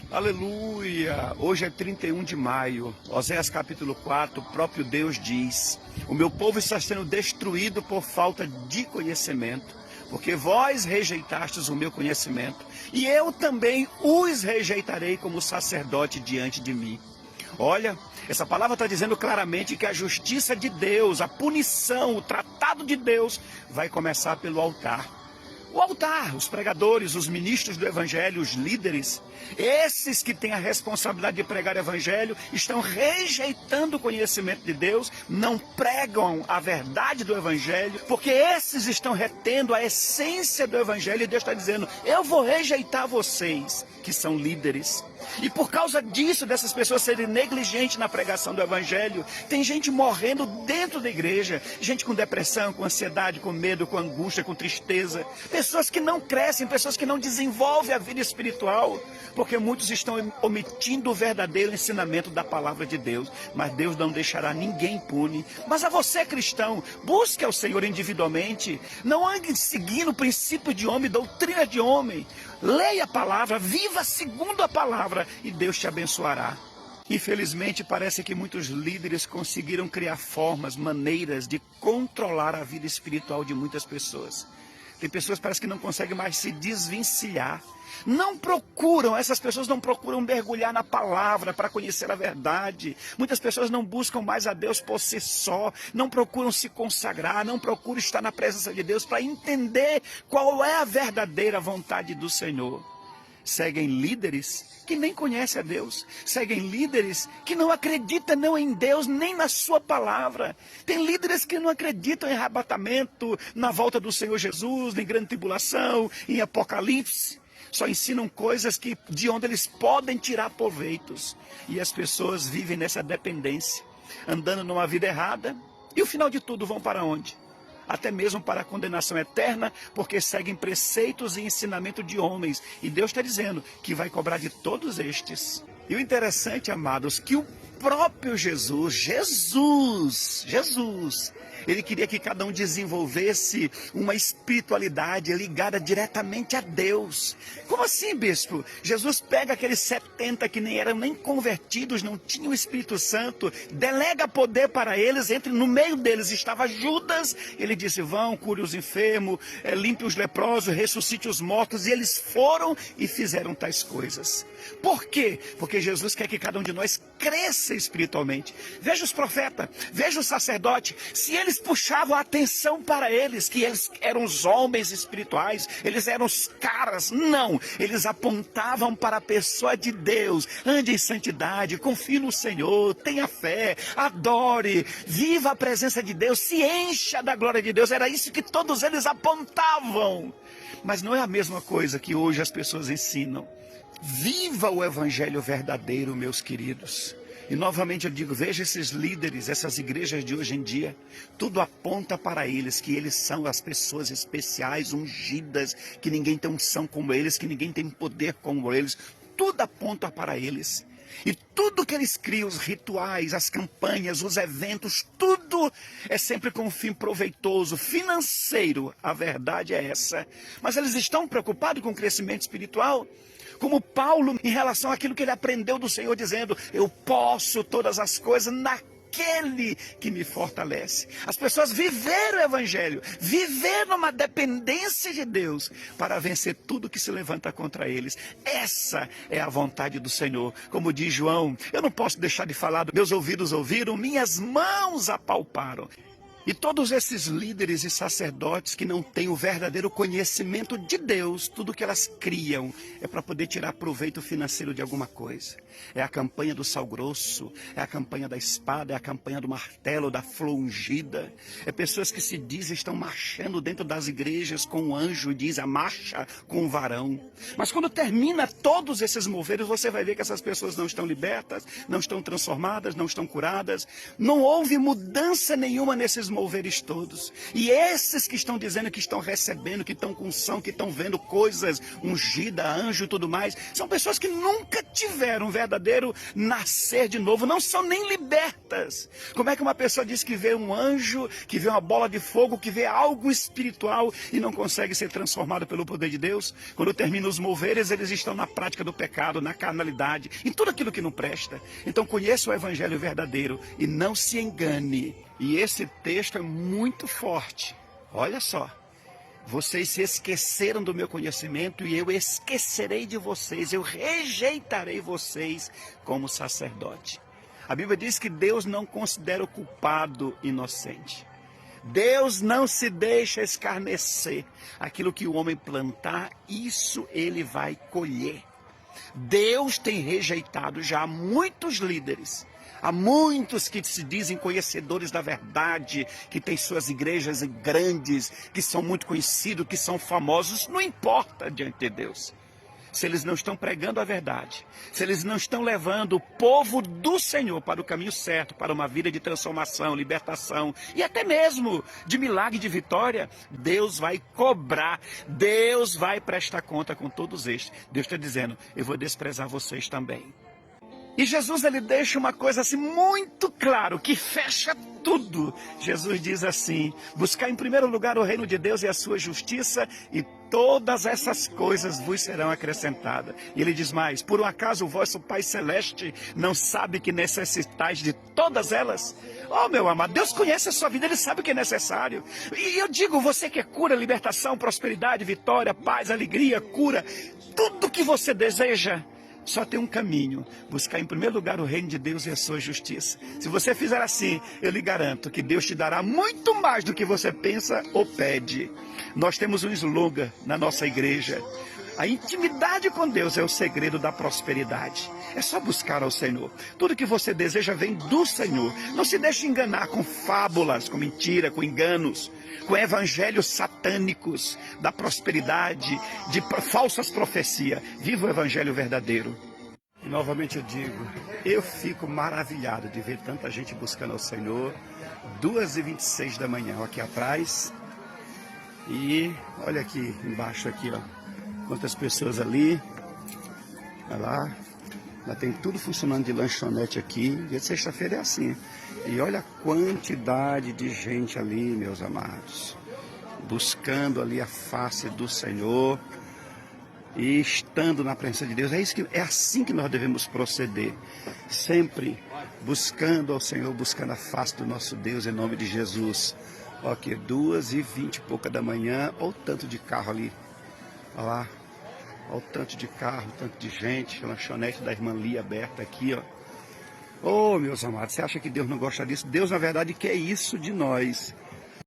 Aleluia! Hoje é 31 de maio, Oséias capítulo 4, o próprio Deus diz: o meu povo está sendo destruído por falta de conhecimento, porque vós rejeitastes o meu conhecimento, e eu também os rejeitarei como sacerdote diante de mim. Olha, essa palavra está dizendo claramente que a justiça de Deus, a punição, o tratado de Deus vai começar pelo altar. O altar, os pregadores, os ministros do evangelho, os líderes, esses que têm a responsabilidade de pregar o evangelho, estão rejeitando o conhecimento de Deus, não pregam a verdade do evangelho, porque esses estão retendo a essência do evangelho, e Deus está dizendo: eu vou rejeitar vocês, que são líderes. E por causa disso, dessas pessoas serem negligentes na pregação do evangelho, tem gente morrendo dentro da igreja, gente com depressão, com ansiedade, com medo, com angústia, com tristeza, pessoas que não crescem, pessoas que não desenvolvem a vida espiritual, porque muitos estão omitindo o verdadeiro ensinamento da palavra de Deus. Mas Deus não deixará ninguém impune. Mas a você, cristão, busque ao Senhor individualmente, não ande seguindo princípios de homem, doutrina de homem. Leia a palavra, viva segundo a palavra, e Deus te abençoará. Infelizmente, parece que muitos líderes conseguiram criar formas, maneiras de controlar a vida espiritual de muitas pessoas. Tem pessoas que parece que não conseguem mais se desvencilhar. Essas pessoas não procuram mergulhar na palavra para conhecer a verdade. Muitas pessoas não buscam mais a Deus por si só, não procuram se consagrar, não procuram estar na presença de Deus para entender qual é a verdadeira vontade do Senhor. Seguem líderes que nem conhecem a Deus, seguem líderes que não acreditam não em Deus, nem na sua palavra. Tem líderes que não acreditam em arrebatamento, na volta do Senhor Jesus, em grande tribulação, em Apocalipse. Só ensinam coisas de onde eles podem tirar proveitos. E as pessoas vivem nessa dependência, andando numa vida errada, e o final de tudo vão para onde? Até mesmo para a condenação eterna, porque seguem preceitos e ensinamento de homens. E Deus está dizendo que vai cobrar de todos estes. E o interessante, amados, que o próprio Jesus, ele queria que cada um desenvolvesse uma espiritualidade ligada diretamente a Deus. Como assim, bispo? Jesus pega aqueles 70 que nem eram nem convertidos, não tinham o Espírito Santo, delega poder para eles, no meio deles estava Judas, ele disse: vão, cure os enfermos, limpe os leprosos, ressuscite os mortos, e eles foram e fizeram tais coisas. Por quê? Porque Jesus quer que cada um de nós cresça espiritualmente. Veja os profetas, veja os sacerdotes, se eles puxavam a atenção para eles, que eles eram os homens espirituais, eles eram os caras, não, eles apontavam para a pessoa de Deus. Ande em santidade, confie no Senhor, tenha fé, adore, viva a presença de Deus, se encha da glória de Deus. Era isso que todos eles apontavam. Mas não é a mesma coisa que hoje as pessoas ensinam. Viva o evangelho verdadeiro, meus queridos. E novamente eu digo, veja esses líderes, essas igrejas de hoje em dia, tudo aponta para eles, que eles são as pessoas especiais, ungidas, que ninguém tem unção como eles, que ninguém tem poder como eles, tudo aponta para eles. E tudo que eles criam, os rituais, as campanhas, os eventos, tudo é sempre com um fim proveitoso, financeiro. A verdade é essa. Mas eles estão preocupados com o crescimento espiritual? Como Paulo, em relação àquilo que ele aprendeu do Senhor, dizendo: eu posso todas as coisas naquele que me fortalece. As pessoas viveram o evangelho, viveram uma dependência de Deus para vencer tudo que se levanta contra eles. Essa é a vontade do Senhor. Como diz João, eu não posso deixar de falar, meus ouvidos ouviram, minhas mãos apalparam. E todos esses líderes e sacerdotes que não têm o verdadeiro conhecimento de Deus, tudo que elas criam é para poder tirar proveito financeiro de alguma coisa. É a campanha do sal grosso, é a campanha da espada, é a campanha do martelo, da flor ungida. É pessoas que se dizem estão marchando dentro das igrejas com o anjo, diz a marcha com o varão. Mas quando termina todos esses moveres, você vai ver que essas pessoas não estão libertas, não estão transformadas, não estão curadas. Não houve mudança nenhuma nesses moveres. moveres todos. E esses que estão dizendo que estão recebendo, que estão com unção, que estão vendo coisas ungida, anjo e tudo mais, são pessoas que nunca tiveram um verdadeiro nascer de novo, não são nem libertas. Como é que uma pessoa diz que vê um anjo, que vê uma bola de fogo, que vê algo espiritual e não consegue ser transformado pelo poder de Deus? Quando termina os moveres, eles estão na prática do pecado, na carnalidade, em tudo aquilo que não presta. Então conheça o evangelho verdadeiro e não se engane. E esse texto é muito forte. Olha só. Vocês se esqueceram do meu conhecimento e eu esquecerei de vocês, eu rejeitarei vocês como sacerdote. A Bíblia diz que Deus não considera o culpado inocente. Deus não se deixa escarnecer. Aquilo que o homem plantar, isso ele vai colher. Deus tem rejeitado já muitos líderes. Há muitos que se dizem conhecedores da verdade, que têm suas igrejas grandes, que são muito conhecidos, que são famosos. Não importa diante de Deus. Se eles não estão pregando a verdade, se eles não estão levando o povo do Senhor para o caminho certo, para uma vida de transformação, libertação e até mesmo de milagre, de vitória, Deus vai cobrar, Deus vai prestar conta com todos estes. Deus está dizendo, eu vou desprezar vocês também. E Jesus, ele deixa uma coisa assim muito claro, que fecha tudo. Jesus diz assim, buscar em primeiro lugar o reino de Deus e a sua justiça, e todas essas coisas vos serão acrescentadas. E ele diz mais, por um acaso o vosso Pai Celeste não sabe que necessitais de todas elas? Oh, meu amado, Deus conhece a sua vida, Ele sabe o que é necessário. E eu digo, você quer cura, libertação, prosperidade, vitória, paz, alegria, cura, tudo que você deseja, só tem um caminho, buscar em primeiro lugar o reino de Deus e a sua justiça. Se você fizer assim, eu lhe garanto que Deus te dará muito mais do que você pensa ou pede. Nós temos um slogan na nossa igreja. A intimidade com Deus é o segredo da prosperidade. É só buscar ao Senhor. Tudo que você deseja vem do Senhor. Não se deixe enganar com fábulas, com mentira, com enganos, com evangelhos satânicos da prosperidade, de falsas profecias. Viva o evangelho verdadeiro. E novamente eu digo, eu fico maravilhado de ver tanta gente buscando ao Senhor. 2h26 da manhã, aqui atrás. E olha aqui embaixo, aqui, ó. Quantas pessoas ali. Olha lá. Já tem tudo funcionando de lanchonete aqui. Dia de sexta-feira é assim. E olha a quantidade de gente ali, meus amados. Buscando ali a face do Senhor. E estando na presença de Deus. É assim que nós devemos proceder. Sempre buscando ao Senhor, buscando a face do nosso Deus em nome de Jesus. Ó, aqui 2h20 e pouca da manhã. Olha o tanto de carro ali. Olha lá. Olha o tanto de carro, o tanto de gente. A lanchonete da irmã Lia aberta aqui, ó. Oh, meus amados, você acha que Deus não gosta disso? Deus, na verdade, quer isso de nós.